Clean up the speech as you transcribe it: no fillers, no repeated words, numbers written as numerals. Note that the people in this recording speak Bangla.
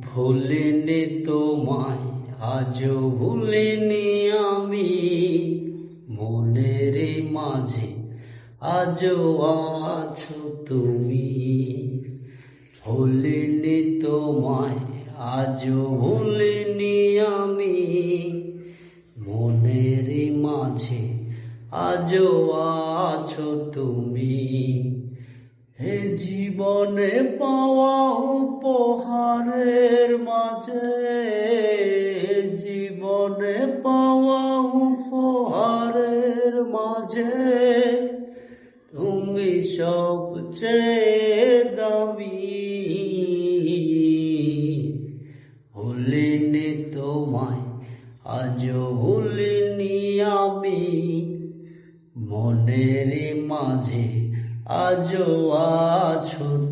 ভুলিনি তোমায়, আজও ভুলিনি আমি। মনের মাঝে আজও আছো তুমি। ভুলিনি তোমায়, আজও ভুলিনি আমি। মনের মাঝে আজও আছো তুমি। হে জীবনে পাওয়া উপহারের মাঝে, জীবনে পাওয়া উপহারের মাঝে তুমি সবচেয়ে দামি। ভুলিনি তোমায়, আজও ভুলিনি আমি। মনের মাঝে আজও আছো